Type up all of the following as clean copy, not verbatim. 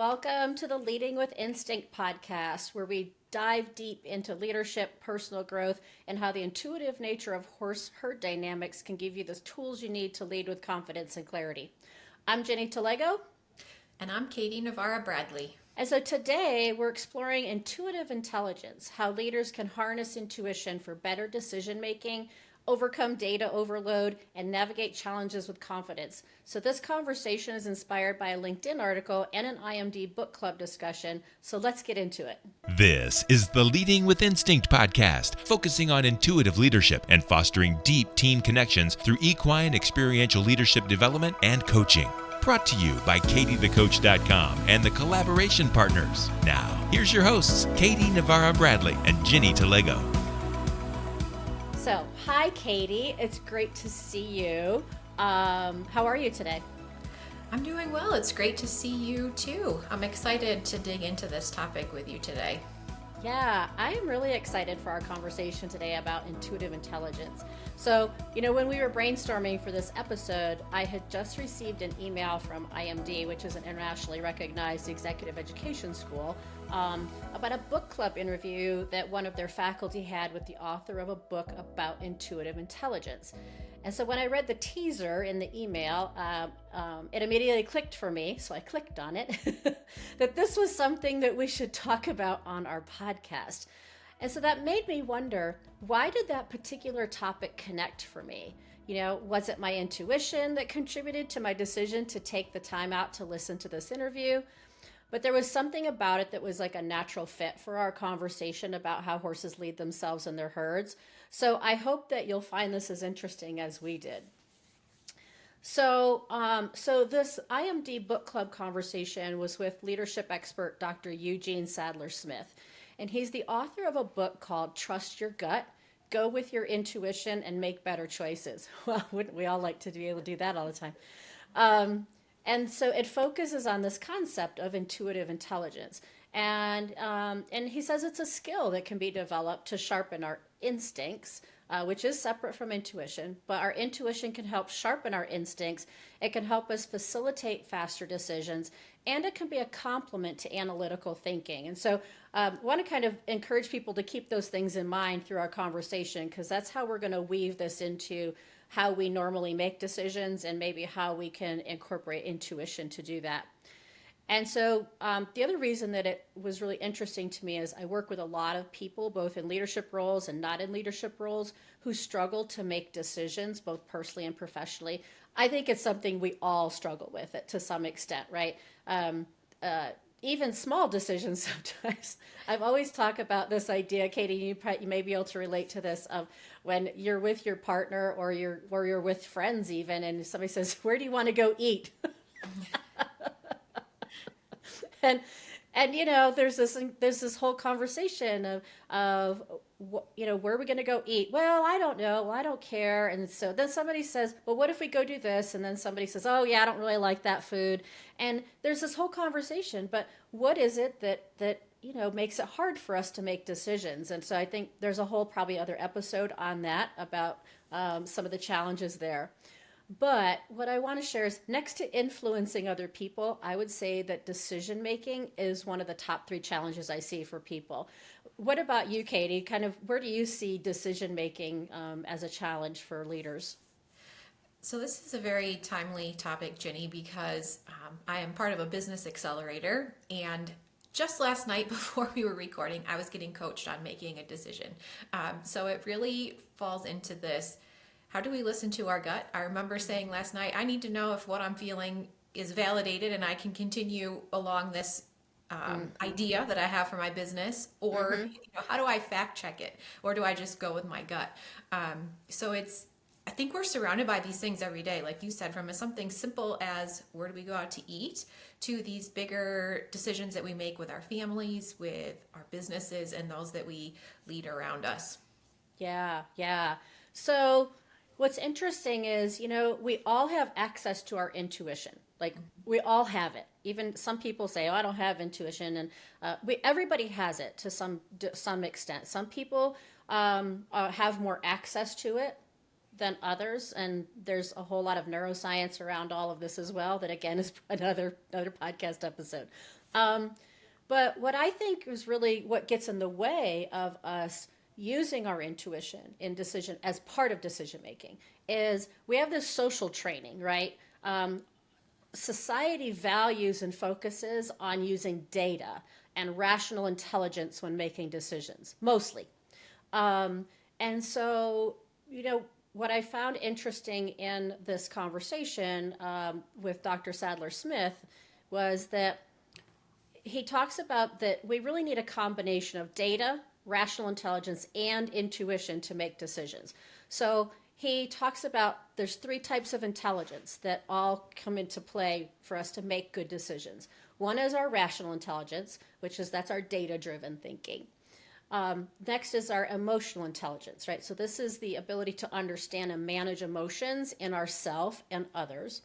Welcome to the Leading with Instinct podcast, where we dive deep into leadership, personal growth, and how the intuitive nature of horse-herd dynamics can give you the tools you need to lead with confidence and clarity. I'm Ginny Telego. And I'm Katie Navarra-Bradley. And so today we're exploring intuitive intelligence, how leaders can harness intuition for better decision making, overcome data overload, and navigate challenges with confidence. So this conversation is inspired by a LinkedIn article and an IMD book club discussion. So let's get into it. This is the Leading with Instinct podcast, focusing on intuitive leadership and fostering deep team connections through equine experiential leadership development and coaching. Brought to you by KatieTheCoach.com and the collaboration partners. Now, here's your hosts, Katie Navarra-Bradley and Ginny Telego. So, hi, Katie. It's great to see you. How are you today? I'm doing well. It's great to see you too. I'm excited to dig into this topic with you today. Yeah, I am really excited for our conversation today about intuitive intelligence. So, when we were brainstorming for this episode, I had just received an email from IMD, which is an internationally recognized executive education school, about a book club interview that one of their faculty had with the author of a book about intuitive intelligence. And so when I read the teaser in the email, it immediately clicked for me, so I clicked on it, that this was something that we should talk about on our podcast. And so that made me wonder, why did that particular topic connect for me? Was it my intuition that contributed to my decision to take the time out to listen to this interview? But there was something about it that was like a natural fit for our conversation about how horses lead themselves in their herds. So I hope that you'll find this as interesting as we did. So this IMD book club conversation was with leadership expert Dr. Eugene Sadler-Smith. And he's the author of a book called Trust Your Gut, Go with Your Intuition and Make Better Choices. Well, wouldn't we all like to be able to do that all the time? And so it focuses on this concept of intuitive intelligence. And he says it's a skill that can be developed to sharpen our instincts, which is separate from intuition. But our intuition can help sharpen our instincts. It can help us facilitate faster decisions. And it can be a complement to analytical thinking. And so I want to kind of encourage people to keep those things in mind through our conversation, because that's how we're going to weave this into how we normally make decisions and maybe how we can incorporate intuition to do that. And so the other reason that it was really interesting to me is I work with a lot of people, both in leadership roles and not in leadership roles, who struggle to make decisions, both personally and professionally. I think it's something we all struggle with it to some extent, right? Even small decisions sometimes. I've always talked about this idea, Katie, you may be able to relate to this, of when you're with your partner or you're with friends even, and somebody says, "Where do you want to go eat?" and there's this whole conversation of where are we going to go eat? Well, I don't know. Well, I don't care. And so then somebody says, well, what if we go do this? And then somebody says, oh yeah, I don't really like that food. And there's this whole conversation, but what is it that makes it hard for us to make decisions? And so I think there's a whole probably other episode on that about some of the challenges there. But what I want to share is, next to influencing other people, I would say that decision making is one of the top 3 challenges I see for people. What about you, Katie? Kind of where do you see decision making as a challenge for leaders? So this is a very timely topic, Ginny, because I am part of a business accelerator, and just last night before we were recording, I was getting coached on making a decision. So it really falls into this. How do we listen to our gut? I remember saying last night, I need to know if what I'm feeling is validated and I can continue along this idea that I have for my business, or how do I fact check it? Or do I just go with my gut? I think we're surrounded by these things every day, like you said, from something simple as where do we go out to eat, to these bigger decisions that we make with our families, with our businesses, and those that we lead around us. Yeah. So what's interesting is, we all have access to our intuition. Like, we all have it. Even some people say, oh, I don't have intuition. And everybody has it to some extent. Some people have more access to it than others. And there's a whole lot of neuroscience around all of this as well. That, again, is another podcast episode. But what I think is really what gets in the way of us using our intuition in decision as part of decision making is we have this social training, right? Society values and focuses on using data and rational intelligence when making decisions, mostly. And so, what I found interesting in this conversation with Dr. Sadler Smith was that he talks about that we really need a combination of data, rational intelligence, and intuition to make decisions. So he talks about there's 3 types of intelligence that all come into play for us to make good decisions. One is our rational intelligence, that's our data-driven thinking. Next is our emotional intelligence, right? So this is the ability to understand and manage emotions in ourselves and others.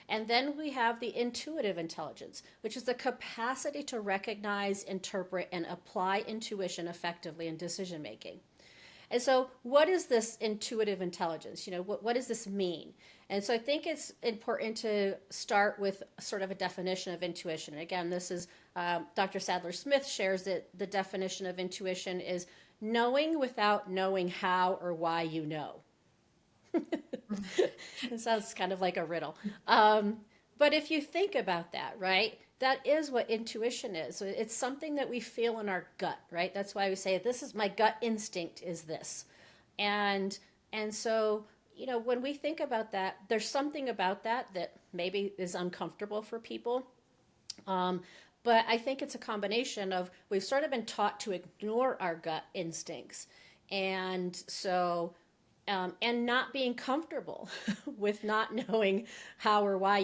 And then we have the intuitive intelligence, which is the capacity to recognize, interpret, and apply intuition effectively in decision making. And so what is this intuitive intelligence? What does this mean? And so I think it's important to start with sort of a definition of intuition. Again, this is Dr. Sadler Smith shares that the definition of intuition is knowing without knowing how or why you know. It sounds kind of like a riddle. But if you think about that, right, that is what intuition is. So it's something that we feel in our gut, right? That's why we say, this is my gut instinct is this. And so, when we think about that, there's something about that maybe is uncomfortable for people. But I think it's a combination of we've sort of been taught to ignore our gut instincts. And so and not being comfortable with not knowing how or why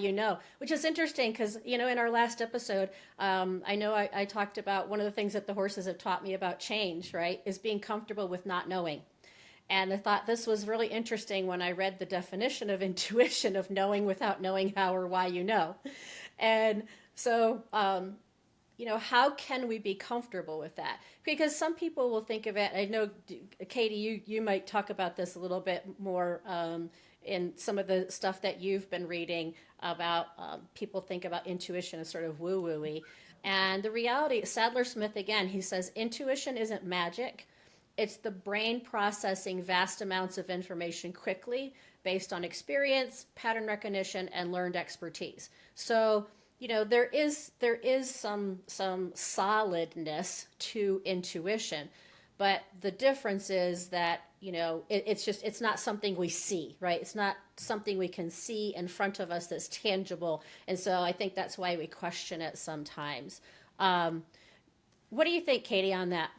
which is interesting because, in our last episode, I know I talked about one of the things that the horses have taught me about change, right, is being comfortable with not knowing. And I thought this was really interesting when I read the definition of intuition of knowing without knowing how or why And so, how can we be comfortable with that? Because some people will think of it, I know, Katie, you might talk about this a little bit more in some of the stuff that you've been reading about people think about intuition as sort of woo-woo-y. And the reality, Sadler Smith, again, he says, intuition isn't magic. It's the brain processing vast amounts of information quickly based on experience, pattern recognition, and learned expertise. So, there is some solidness to intuition, but the difference is that, it's not something we see, right? It's not something we can see in front of us that's tangible. And so I think that's why we question it sometimes. What do you think, Katie, on that?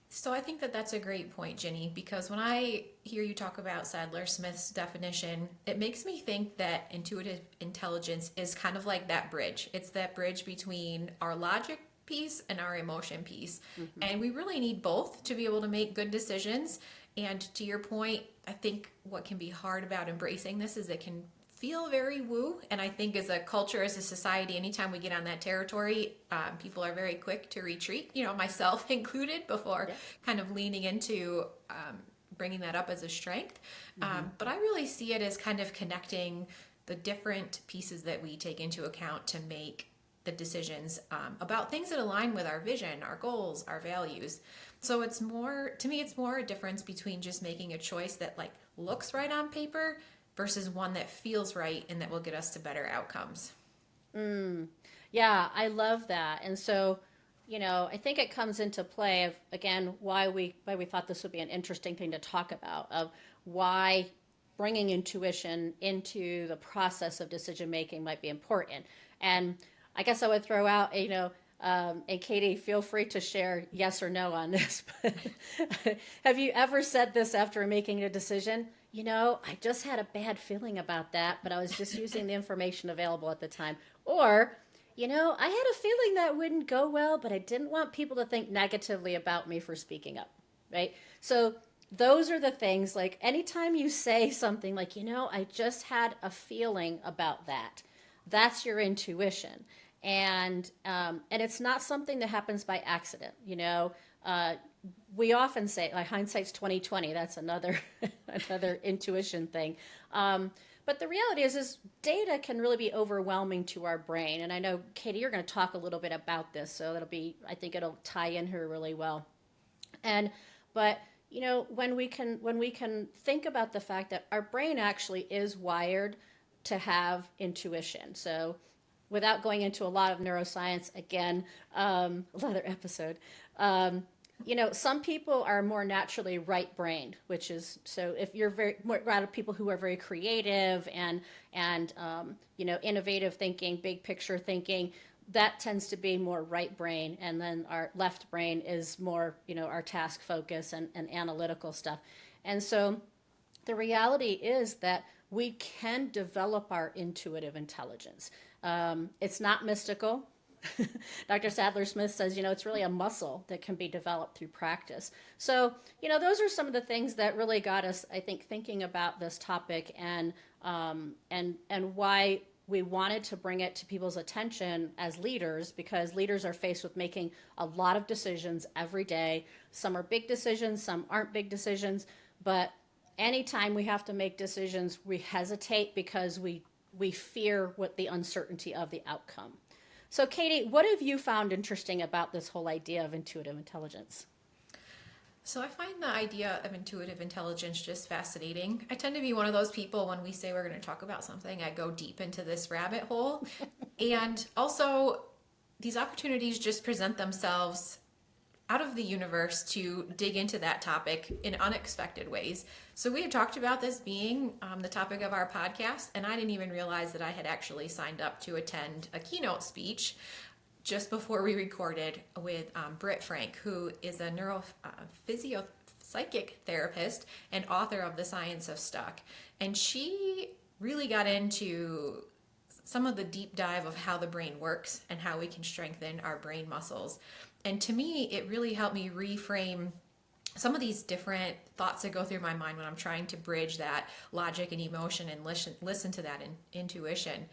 So I think that that's a great point, Ginny, because when I hear you talk about Sadler Smith's definition, it makes me think that intuitive intelligence is kind of like that bridge. It's that bridge between our logic piece and our emotion piece. Mm-hmm. And we really need both to be able to make good decisions. And to your point, I think what can be hard about embracing this is it can feel very woo. And I think as a culture, as a society, anytime we get on that territory, people are very quick to retreat, myself included, before kind of leaning into bringing that up as a strength. Mm-hmm. But I really see it as kind of connecting the different pieces that we take into account to make the decisions about things that align with our vision, our goals, our values. So it's more a difference between just making a choice that looks right on paper versus one that feels right and that will get us to better outcomes. Yeah, I love that. And so, I think it comes into play of, again, why we thought this would be an interesting thing to talk about, of why bringing intuition into the process of decision making might be important. And I guess I would throw out, and Katie, feel free to share yes or no on this. But have you ever said this after making a decision? I just had a bad feeling about that, but I was just using the information available at the time. Or, I had a feeling that wouldn't go well, but I didn't want people to think negatively about me for speaking up, right? So those are the things, anytime you say something like, I just had a feeling about that, that's your intuition. And it's not something that happens by accident, we often say, hindsight's 20/20. That's another intuition thing. But the reality is data can really be overwhelming to our brain. And I know, Katie, you're going to talk a little bit about this, so I think it'll tie in here really well. But when we can think about the fact that our brain actually is wired to have intuition. So without going into a lot of neuroscience, again, another episode, some people are more naturally right-brained, which is, so if you're a lot of people who are very creative and innovative thinking, big picture thinking, that tends to be more right brain, and then our left brain is more, our task focus and analytical stuff. And so the reality is that we can develop our intuitive intelligence. It's not mystical. Dr. Sadler-Smith says, it's really a muscle that can be developed through practice. So, those are some of the things that really got us, I think, thinking about this topic and why we wanted to bring it to people's attention as leaders, because leaders are faced with making a lot of decisions every day. Some are big decisions, some aren't big decisions, but anytime we have to make decisions, we hesitate because we fear what the uncertainty of the outcome. So Katie, what have you found interesting about this whole idea of intuitive intelligence? So I find the idea of intuitive intelligence just fascinating. I tend to be one of those people, when we say we're going to talk about something, I go deep into this rabbit hole. And also, these opportunities just present themselves out of the universe to dig into that topic in unexpected ways. So we had talked about this being the topic of our podcast, and I didn't even realize that I had actually signed up to attend a keynote speech just before we recorded with Britt Frank, who is a neuropsychic therapist and author of The Science of Stuck. And she really got into some of the deep dive of how the brain works and how we can strengthen our brain muscles. And to me, it really helped me reframe some of these different thoughts that go through my mind when I'm trying to bridge that logic and emotion and listen to that intuition.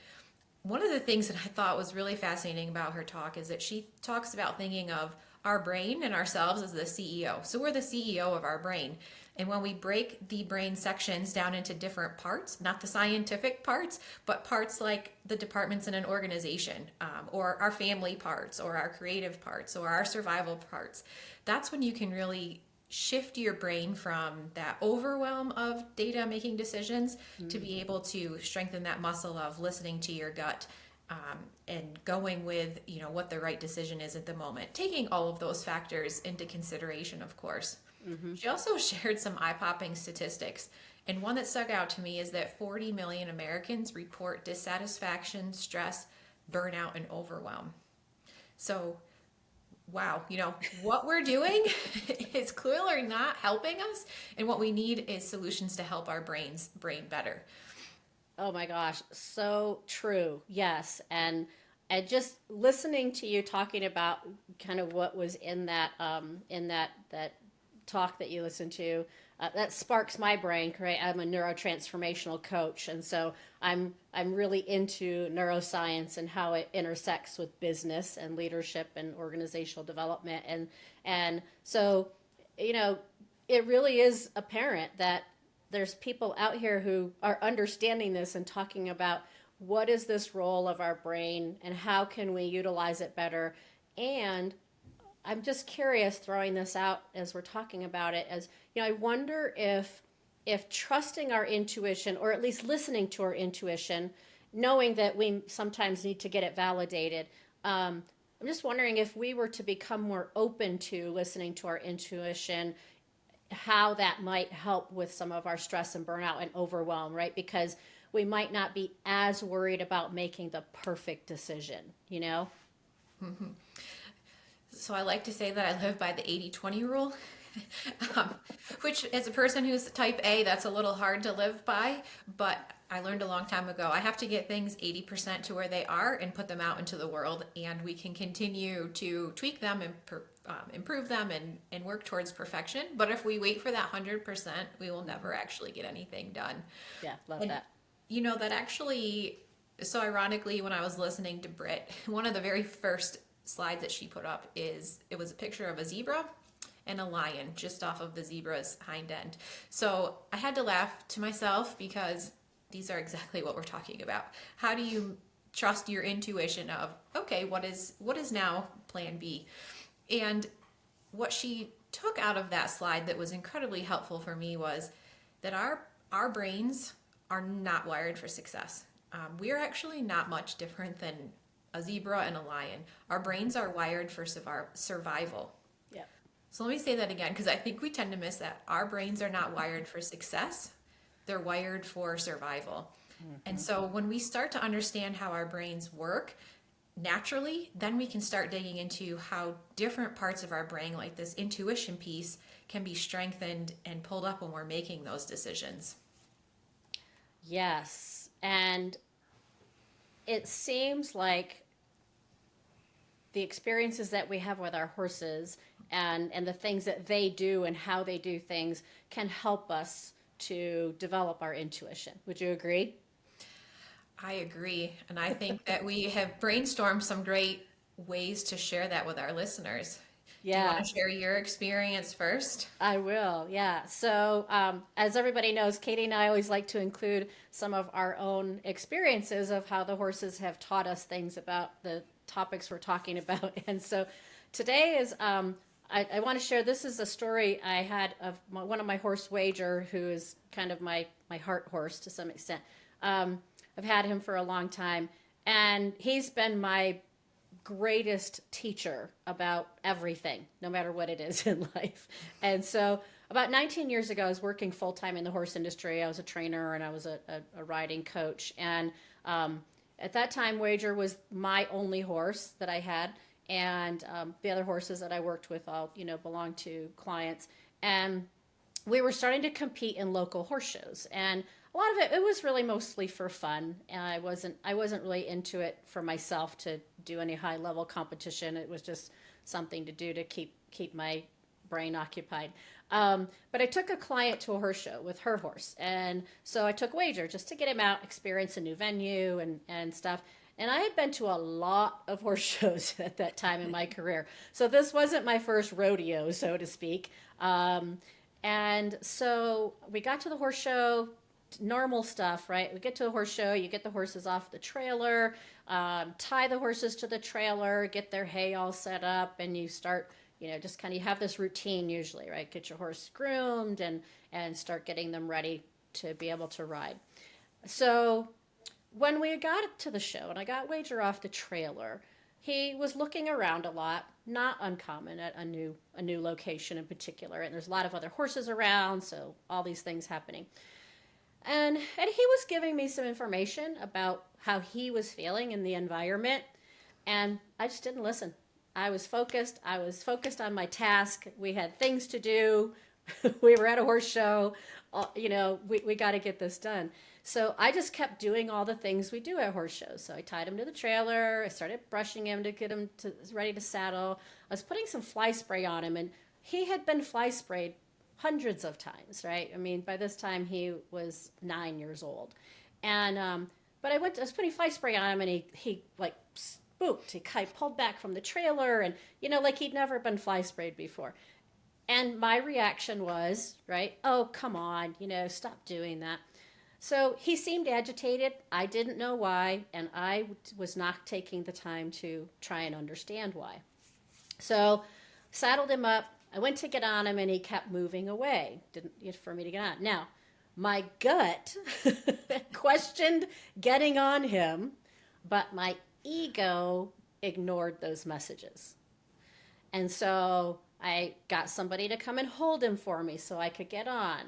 One of the things that I thought was really fascinating about her talk is that she talks about thinking of our brain and ourselves as the CEO. So we're the CEO of our brain. And when we break the brain sections down into different parts, not the scientific parts, but parts like the departments in an organization, or our family parts, or our creative parts, or our survival parts, that's when you can really shift your brain from that overwhelm of data making decisions to be able to strengthen that muscle of listening to your gut and going with what the right decision is at the moment, taking all of those factors into consideration, of course. She also shared some eye-popping statistics, and one that stuck out to me is that 40 million Americans report dissatisfaction, stress, burnout, and overwhelm. So wow, what we're doing is clearly not helping us, and what we need is solutions to help our brain better. Oh my gosh, so true. Yes. And just listening to you talking about kind of what was in that talk that you listened to, that sparks my brain, right? I'm a neurotransformational coach, and so I'm really into neuroscience and how it intersects with business and leadership and organizational development, and so it really is apparent that there's people out here who are understanding this and talking about what is this role of our brain and how can we utilize it better. And I'm just curious, throwing this out as we're talking about it, as I wonder if trusting our intuition, or at least listening to our intuition, knowing that we sometimes need to get it validated, I'm just wondering if we were to become more open to listening to our intuition, how that might help with some of our stress and burnout and overwhelm, right? Because we might not be as worried about making the perfect decision, Mm-hmm. So I like to say that I live by the 80-20 rule, which as a person who's type A, that's a little hard to live by, but I learned a long time ago, I have to get things 80% to where they are and put them out into the world, and we can continue to tweak them and improve them and work towards perfection. But if we wait for that 100%, we will never actually get anything done. Yeah, love that. That actually, so ironically, when I was listening to Britt, one of the very first slides that she put up it was a picture of a zebra and a lion just off of the zebra's hind end. So I had to laugh to myself because these are exactly what we're talking about. How do you trust your intuition of, okay, what is now plan B? And what she took out of that slide that was incredibly helpful for me was that our brains are not wired for success. We're actually not much different than a zebra and a lion. Our brains are wired for survival. Yep. So let me say that again, because I think we tend to miss that. Our brains are not wired for success. They're wired for survival. Mm-hmm. And so when we start to understand how our brains work, naturally, then we can start digging into how different parts of our brain, like this intuition piece, can be strengthened and pulled up when we're making those decisions. Yes. And it seems like the experiences that we have with our horses and the things that they do and how they do things can help us to develop our intuition. Would you agree? I agree. And I think that we have brainstormed some great ways to share that with our listeners. Yeah. Do you want to share your experience first? I will, yeah. So as everybody knows, Katie and I always like to include some of our own experiences of how the horses have taught us things about the topics we're talking about. And so today is, I want to share, this is a story I had of one of my horse, Wager, who is kind of my heart horse to some extent. I've had him for a long time, and he's been my greatest teacher about everything, no matter what it is in life. And so about 19 years ago, I was working full-time in the horse industry. I was a trainer and I was a riding coach. And at that time, Wager was my only horse that I had. And the other horses that I worked with all, belonged to clients. And we were starting to compete in local horse shows. And a lot of it was really mostly for fun. And I wasn't really into it for myself to do any high level competition. It was just something to do to keep my brain occupied. But I took a client to a horse show with her horse. And so I took Wager just to get him out, experience a new venue and stuff. And I had been to a lot of horse shows at that time in my career. So this wasn't my first rodeo, so to speak. And so we got to the horse show, normal stuff, right? We get to the horse show, you get the horses off the trailer, tie the horses to the trailer, get their hay all set up, and you start, just kind of, you have this routine usually, right? Get your horse groomed and start getting them ready to be able to ride. So when we got to the show and I got Wager off the trailer, he was looking around a lot, not uncommon at a new location in particular. And there's a lot of other horses around, so all these things happening. And he was giving me some information about how he was feeling in the environment, and I just didn't listen. I was focused on my task. We had things to do. We were at a horse show. We got to get this done. So I just kept doing all the things we do at horse shows. So I tied him to the trailer. I started brushing him to get him ready to saddle. I was putting some fly spray on him, and he had been fly sprayed hundreds of times, right? I mean, by this time he was 9 years old. And, but I was putting fly spray on him, and he like spooked. He kind of pulled back from the trailer, and, like he'd never been fly sprayed before. And my reaction was, right, oh, come on, stop doing that. So he seemed agitated. I didn't know why, and I was not taking the time to try and understand why. So saddled him up. I went to get on him, and he kept moving away for me to get on. Now, my gut questioned getting on him, but my ego ignored those messages. And so I got somebody to come and hold him for me so I could get on.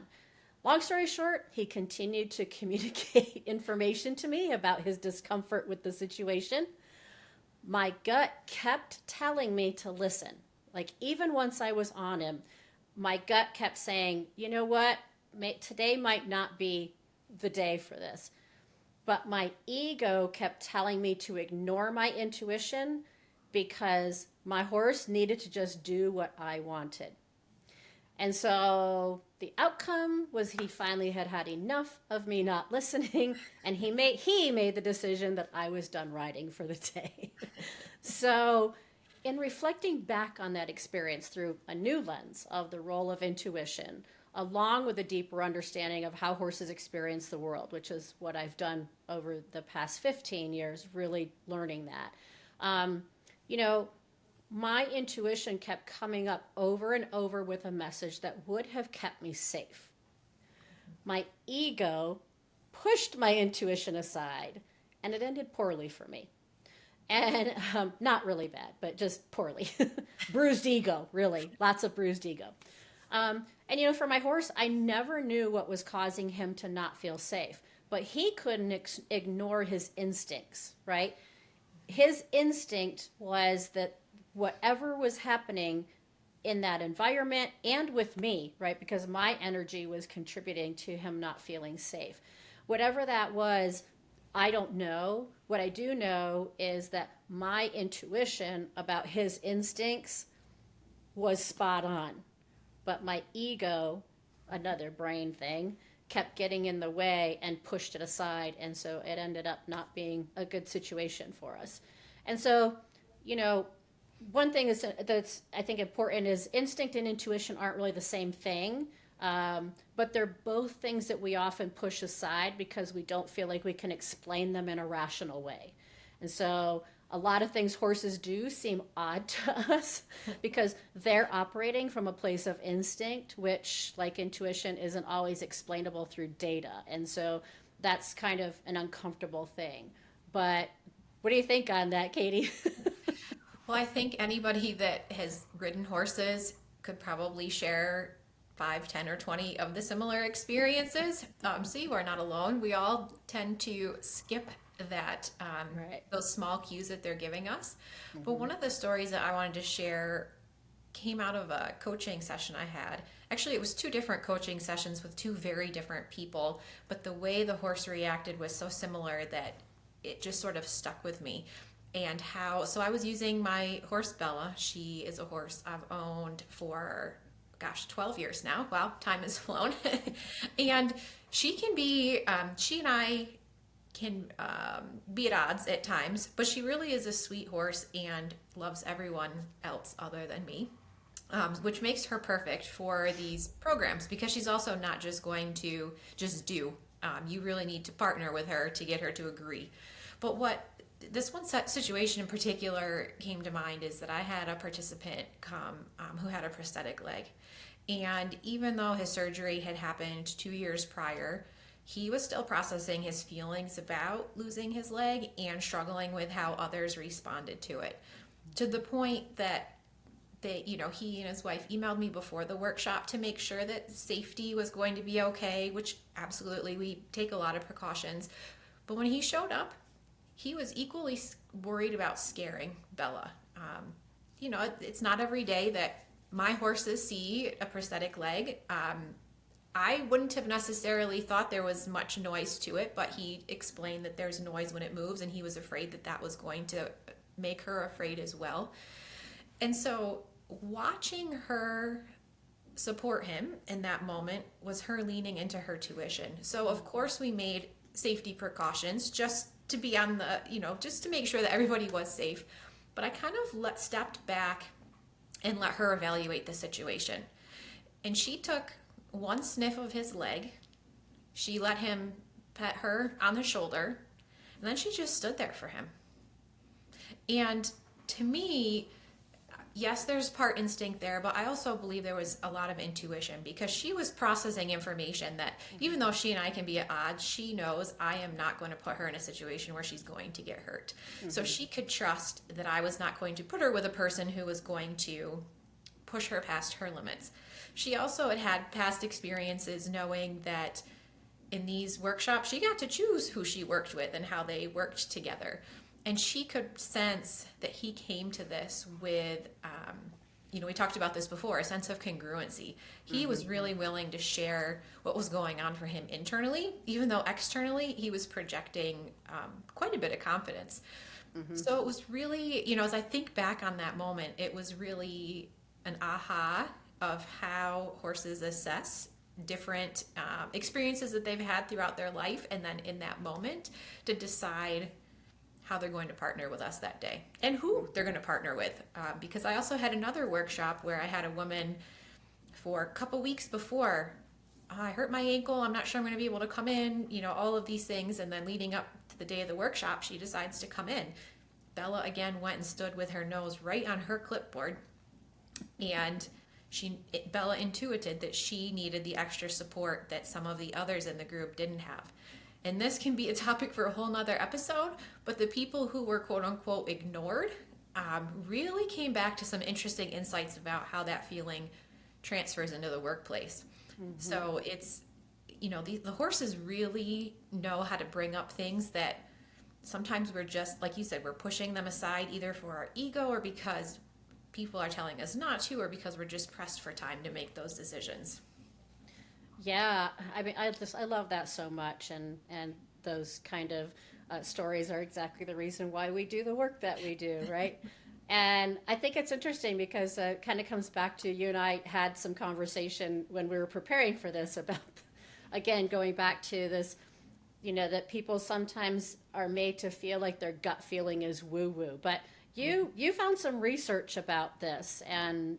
Long story short, he continued to communicate information to me about his discomfort with the situation. My gut kept telling me to listen. Like, even once I was on him, my gut kept saying, you know what, today might not be the day for this. But my ego kept telling me to ignore my intuition because my horse needed to just do what I wanted. And so the outcome was he finally had enough of me not listening, and he made the decision that I was done riding for the day. So in reflecting back on that experience through a new lens of the role of intuition, along with a deeper understanding of how horses experience the world, which is what I've done over the past 15 years, really learning that. You know, my intuition kept coming up over and over with a message that would have kept me safe. My ego pushed my intuition aside, and it ended poorly for me. And not really bad, but just poorly. Bruised ego, really. Lots of bruised ego. And, you know, for my horse, I never knew what was causing him to not feel safe. But he couldn't ignore his instincts, right? His instinct was that whatever was happening in that environment and with me, right? Because my energy was contributing to him not feeling safe. Whatever that was, I don't know. What I do know is that my intuition about his instincts was spot on. But my ego, another brain thing, kept getting in the way and pushed it aside. And so it ended up not being a good situation for us. And so, you know, one thing that's I think important is instinct and intuition aren't really the same thing. But they're both things that we often push aside because we don't feel like we can explain them in a rational way. And so a lot of things horses do seem odd to us because they're operating from a place of instinct, which, like intuition, isn't always explainable through data. And so that's kind of an uncomfortable thing. But what do you think on that, Katie? Well, I think anybody that has ridden horses could probably share 5, 10, or 20 of the similar experiences. So you are not alone. We all tend to skip that, Right. those small cues that they're giving us. But one of the stories that I wanted to share came out of a coaching session I had. Actually, it was 2 different coaching sessions with 2 very different people, but the way the horse reacted was so similar that it just sort of stuck with me. And so I was using my horse Bella. She is a horse I've owned for 12 years now. Wow, time has flown. And she and I can be at odds at times, but she really is a sweet horse and loves everyone else other than me, which makes her perfect for these programs because she's also not just going to just do. You really need to partner with her to get her to agree. But what this one situation in particular came to mind is that I had a participant come who had a prosthetic leg. And even though his surgery had happened 2 years prior, he was still processing his feelings about losing his leg and struggling with how others responded to it. To the point that he and his wife emailed me before the workshop to make sure that safety was going to be okay, which absolutely we take a lot of precautions. But when he showed up, he was equally worried about scaring Bella. It's not every day that my horses see a prosthetic leg. I wouldn't have necessarily thought there was much noise to it, but he explained that there's noise when it moves, and he was afraid that that was going to make her afraid as well. And so watching her support him in that moment was her leaning into her tuition. So of course we made safety precautions just to be on the, just to make sure that everybody was safe. But I kind of stepped back and let her evaluate the situation. And she took one sniff of his leg. She let him pet her on the shoulder. And then she just stood there for him. And to me, yes, there's part instinct there, but I also believe there was a lot of intuition because she was processing information that even though she and I can be at odds, she knows I am not going to put her in a situation where she's going to get hurt. Mm-hmm. So she could trust that I was not going to put her with a person who was going to push her past her limits. She also had past experiences knowing that in these workshops, she got to choose who she worked with and how they worked together. And she could sense that he came to this with, we talked about this before, a sense of congruency. He was really willing to share what was going on for him internally, even though externally he was projecting quite a bit of confidence. Mm-hmm. So it was really, as I think back on that moment, it was really an aha of how horses assess different experiences that they've had throughout their life, and then in that moment to decide how they're going to partner with us that day and who they're going to partner with. Because I also had another workshop where I had a woman for a couple weeks before I hurt my ankle, I'm not sure I'm going to be able to come in, all of these things. And then leading up to the day of the workshop, she decides to come in. Bella again went and stood with her nose right on her clipboard, and Bella intuited that she needed the extra support that some of the others in the group didn't have. And this can be a topic for a whole nother episode, but the people who were quote unquote ignored really came back to some interesting insights about how that feeling transfers into the workplace. Mm-hmm. So it's, the horses really know how to bring up things that sometimes we're just, like you said, we're pushing them aside either for our ego or because people are telling us not to, or because we're just pressed for time to make those decisions. Yeah, I mean, I love that so much, and those kind of stories are exactly the reason why we do the work that we do, right? And I think it's interesting because it kind of comes back to you and I had some conversation when we were preparing for this about, again, going back to this, that people sometimes are made to feel like their gut feeling is woo-woo, but you found some research about this and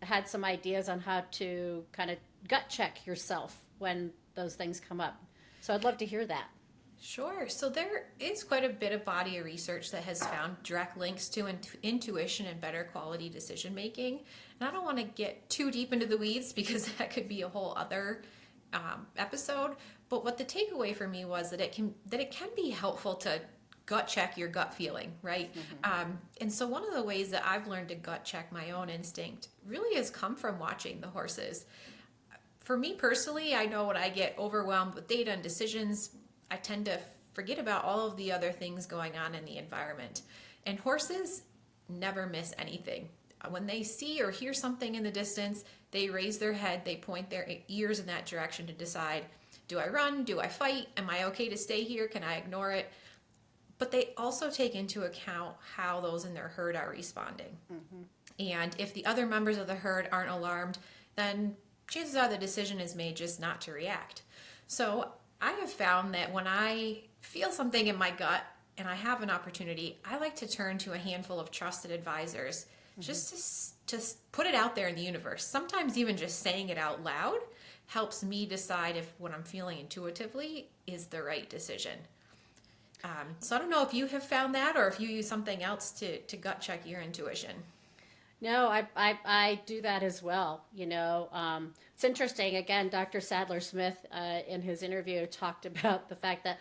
had some ideas on how to kind of gut check yourself when those things come up. So I'd love to hear that. Sure. So there is quite a bit of body of research that has found direct links to intuition and better quality decision making. And I don't want to get too deep into the weeds because that could be a whole other episode. But what the takeaway for me was that it can be helpful to gut check your gut feeling, right? Mm-hmm. And so one of the ways that I've learned to gut check my own instinct really has come from watching the horses. For me personally, I know when I get overwhelmed with data and decisions, I tend to forget about all of the other things going on in the environment. And horses never miss anything. When they see or hear something in the distance, they raise their head, they point their ears in that direction to decide, do I run? Do I fight? Am I okay to stay here? Can I ignore it? But they also take into account how those in their herd are responding. Mm-hmm. And if the other members of the herd aren't alarmed, then chances are the decision is made just not to react. So I have found that when I feel something in my gut and I have an opportunity, I like to turn to a handful of trusted advisors, mm-hmm. just to put it out there in the universe. Sometimes even just saying it out loud helps me decide if what I'm feeling intuitively is the right decision. So I don't know if you have found that or if you use something else to gut check your intuition. No, I do that as well. It's interesting. Again, Dr. Sadler-Smith in his interview talked about the fact that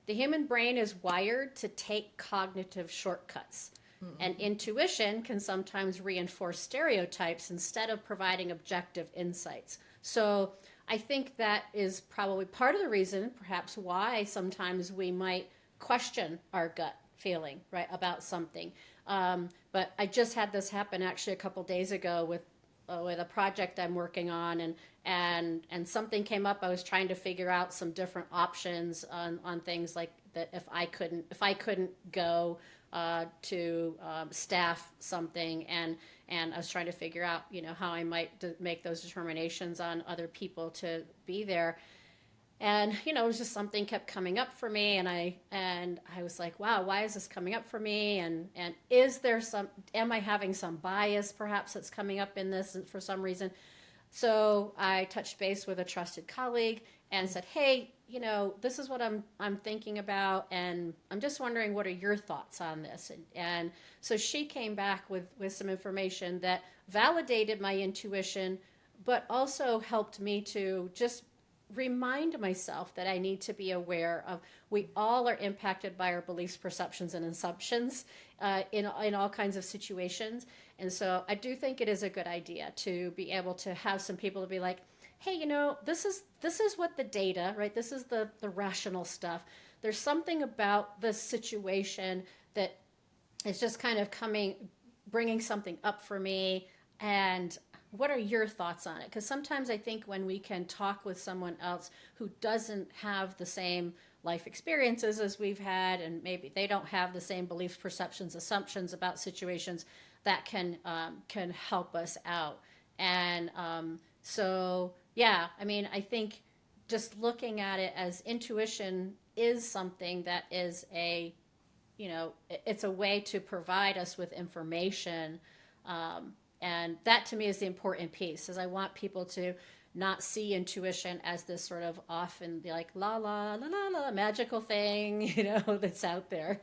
the human brain is wired to take cognitive shortcuts. Mm-hmm. And intuition can sometimes reinforce stereotypes instead of providing objective insights. So I think that is probably part of the reason, perhaps, why sometimes we might question our gut feeling, right, about something. But I just had this happen actually a couple days ago with a project I'm working on, and something came up. I was trying to figure out some different options on things like that. If I couldn't go to staff something, and I was trying to figure out how I might make those determinations on other people to be there. And, it was just something kept coming up for me. And I was like, wow, why is this coming up for me? And is there am I having some bias perhaps that's coming up in this for some reason? So I touched base with a trusted colleague and said, hey, this is what I'm thinking about. And I'm just wondering, what are your thoughts on this? And so she came back with some information that validated my intuition, but also helped me to just remind myself that I need to be aware of, we all are impacted by our beliefs, perceptions, and assumptions in all kinds of situations. And so I do think it is a good idea to be able to have some people to be like, hey, this is what the data, right? This is the rational stuff. There's something about this situation that is just kind of bringing something up for me, and what are your thoughts on it? Because sometimes I think when we can talk with someone else who doesn't have the same life experiences as we've had, and maybe they don't have the same beliefs, perceptions, assumptions about situations, that can help us out. And so, yeah, I mean, I think just looking at it as intuition is something that is it's a way to provide us with information. And that to me is the important piece, is I want people to not see intuition as this sort of off and be like la la la la la magical thing, that's out there.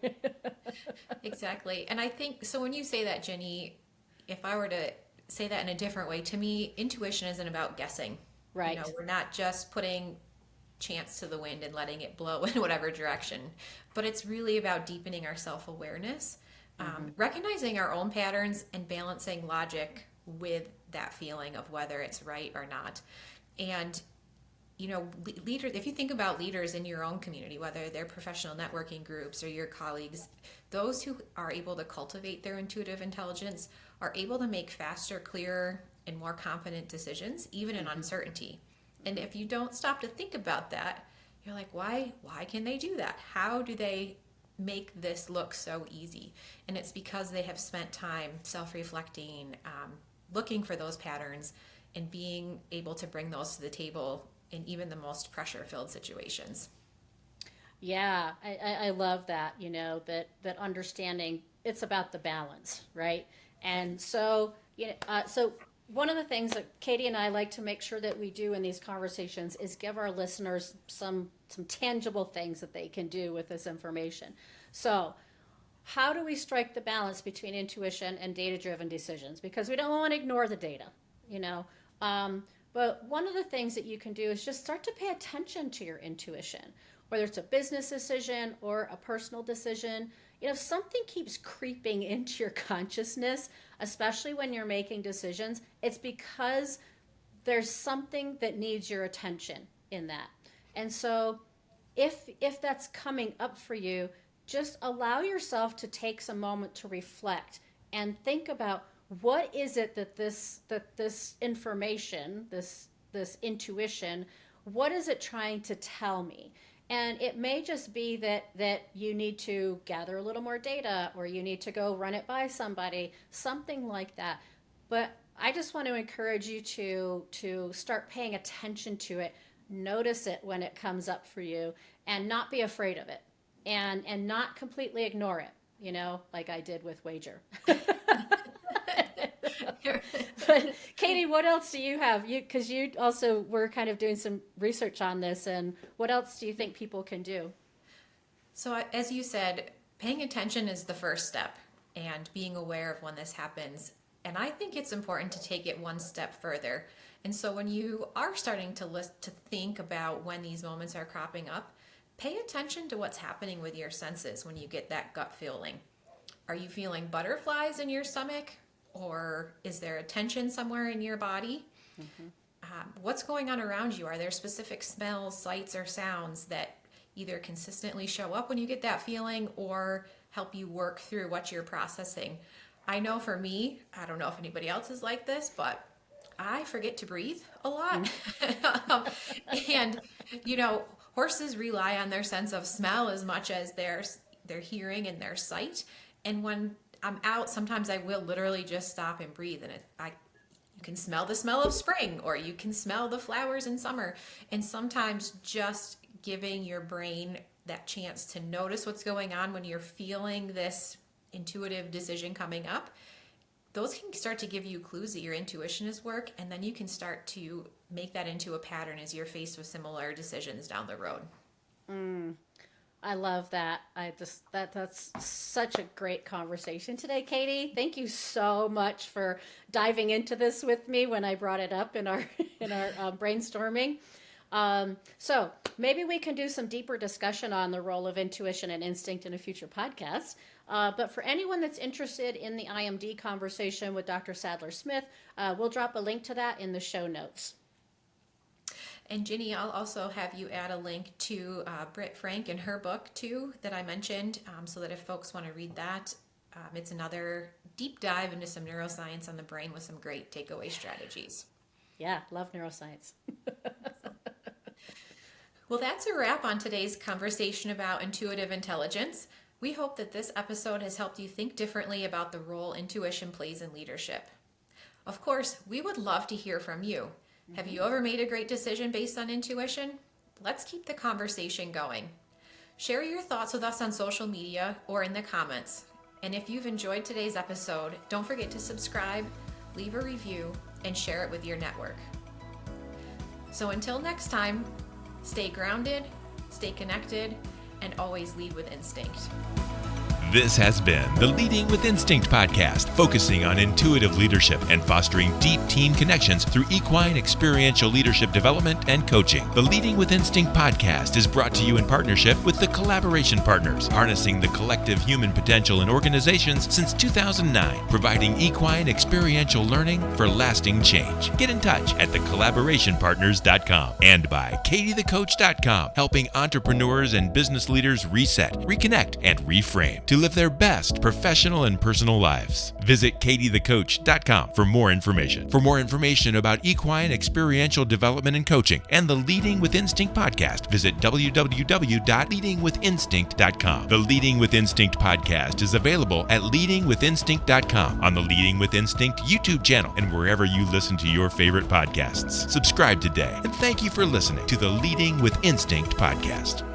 Exactly. And I think, so when you say that, Ginny, if I were to say that in a different way, to me, intuition isn't about guessing. Right. We're not just putting chance to the wind and letting it blow in whatever direction, but it's really about deepening our self-awareness, recognizing our own patterns and balancing logic with that feeling of whether it's right or not. And leaders, if you think about leaders in your own community, whether they're professional networking groups or your colleagues, those who are able to cultivate their intuitive intelligence are able to make faster, clearer, and more confident decisions, even in uncertainty. And if you don't stop to think about that, you're like, why can they do that? How do they make this look so easy? And it's because they have spent time self-reflecting, looking for those patterns, and being able to bring those to the table in even the most pressure-filled situations. Yeah, I love that, that understanding it's about the balance, right? And so, so one of the things that Katie and I like to make sure that we do in these conversations is give our listeners some tangible things that they can do with this information. So how do we strike the balance between intuition and data-driven decisions? Because we don't want to ignore the data, but one of the things that you can do is just start to pay attention to your intuition, whether it's a business decision or a personal decision. If something keeps creeping into your consciousness, especially when you're making decisions, it's because there's something that needs your attention in that. And so if that's coming up for you, just allow yourself to take some moment to reflect and think about, what is it that this information, this intuition, what is it trying to tell me? And it may just be that you need to gather a little more data, or you need to go run it by somebody, something like that. But I just want to encourage you to start paying attention to it, notice it when it comes up for you, and not be afraid of it, and not completely ignore it, like I did with Wager. But Katie, what else do you have? Because you also were kind of doing some research on this, and what else do you think people can do? So as you said, paying attention is the first step, and being aware of when this happens. And I think it's important to take it one step further. And so when you are starting to think about when these moments are cropping up, pay attention to what's happening with your senses when you get that gut feeling. Are you feeling butterflies in your stomach? Or is there a tension somewhere in your body? What's going on around you? Are there specific smells, sights, or sounds that either consistently show up when you get that feeling or help you work through what you're processing? I know for me, I don't know if anybody else is like this, but I forget to breathe a lot. And, horses rely on their sense of smell as much as their hearing and their sight. And when I'm out, sometimes I will literally just stop and breathe, and you can smell the smell of spring, or you can smell the flowers in summer. And sometimes just giving your brain that chance to notice what's going on when you're feeling this intuitive decision coming up, those can start to give you clues that your intuition is work, and then you can start to make that into a pattern as you're faced with similar decisions down the road. I love that. That's such a great conversation today, Katie. Thank you so much for diving into this with me when I brought it up in our brainstorming. So maybe we can do some deeper discussion on the role of intuition and instinct in a future podcast. But for anyone that's interested in the IMD conversation with Dr. Sadler-Smith, we'll drop a link to that in the show notes. And Ginny, I'll also have you add a link to Britt Frank and her book too that I mentioned, so that if folks want to read that, it's another deep dive into some neuroscience on the brain with some great takeaway strategies. Yeah, love neuroscience. Well, that's a wrap on today's conversation about intuitive intelligence. We hope that this episode has helped you think differently about the role intuition plays in leadership. Of course, we would love to hear from you. Have you ever made a great decision based on intuition? Let's keep the conversation going. Share your thoughts with us on social media or in the comments. And if you've enjoyed today's episode, don't forget to subscribe, leave a review, and share it with your network. So until next time, stay grounded, stay connected, and always lead with instinct. This has been the Leading with Instinct podcast, focusing on intuitive leadership and fostering deep team connections through equine experiential leadership development and coaching. The Leading with Instinct podcast is brought to you in partnership with the Collaboration Partners, harnessing the collective human potential in organizations since 2009, providing equine experiential learning for lasting change. Get in touch at thecollaborationpartners.com and by katiethecoach.com, helping entrepreneurs and business leaders reset, reconnect, and reframe to live their best professional and personal lives. Visit katiethecoach.com for more information. For more information about equine experiential development and coaching and the Leading with Instinct podcast, visit www.leadingwithinstinct.com. The Leading with Instinct podcast is available at leadingwithinstinct.com, on the Leading with Instinct YouTube channel, and wherever you listen to your favorite podcasts. Subscribe today, and thank you for listening to the Leading with Instinct podcast.